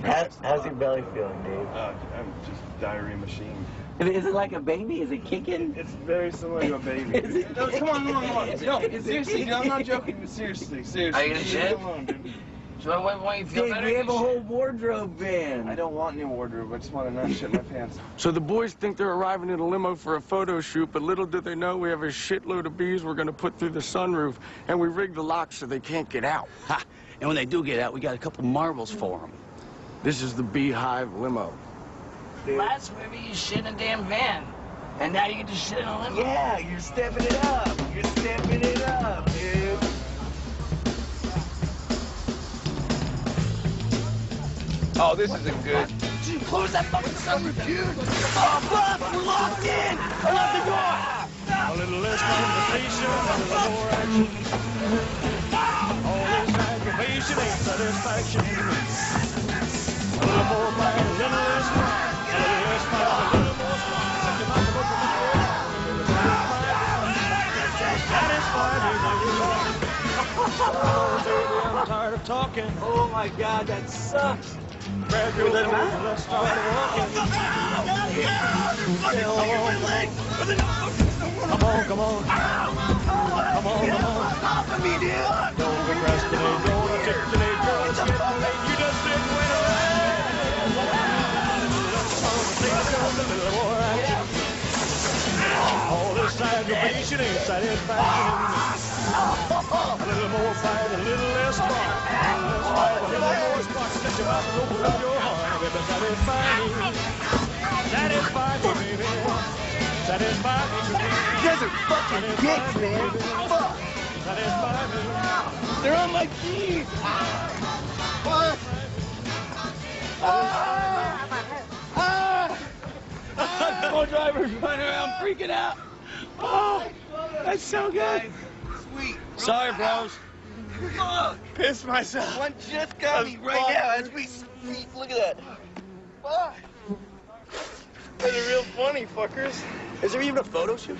How's your belly feeling, Dave? I'm just a diarrhea machine. Is it like a baby? Is it kicking? It's very similar to a baby. Is it No, come on. No, seriously, kicking? I'm not joking. Seriously. Are you gonna shit? Come on, dude. So why you feel Dave, better? we have a whole wardrobe van. I don't want any wardrobe. I just want to not shit my pants. So the boys think they're arriving in a limo for a photo shoot, but little do they know we have a shitload of bees we're going to put through the sunroof, and we rigged the locks so they can't get out. Ha! And when they do get out, we got a couple marbles for them. This is the Beehive Limo. Last movie you shit in a damn van. And now you get to shit in a limo. Yeah, you're stepping it up. You're stepping it up, dude. Oh, this isn't good. Close that fucking sunroof, dude. Oh, fuck, we're locked in. Open the door. A little less conversation, a little more action. All this aggravation ain't satisfaction. A little more fight, a little less fight. A little less fight, a little more fight. Set your mouth open to the world. Satisfy me, baby. Oh, baby, I'm tired of talking. Oh, my God, that sucks. Grab your little and let's start walking. Come on. Come on. Off of me, dude. Don't procrastinate, don't articulate, girl, it's getting late. You just didn't win a race. A little more action. All this aggravation ain't satisfaction. A little more fight, a little less spark. A little more spark. Set your mouth and open up your heart. Baby, satisfy me, baby. Satisfy me, baby. You guys are fucking dicks, man. Fuck. Satisfy me. They're on my keys. What? Limo driver's running around freaking out. Oh, that's so good. Sweet. Sorry, bros. Fuck. Pissed myself. One just got me right now as we speak. Look at that. Fuck. They're real funny, fuckers. Is there even a photo shoot?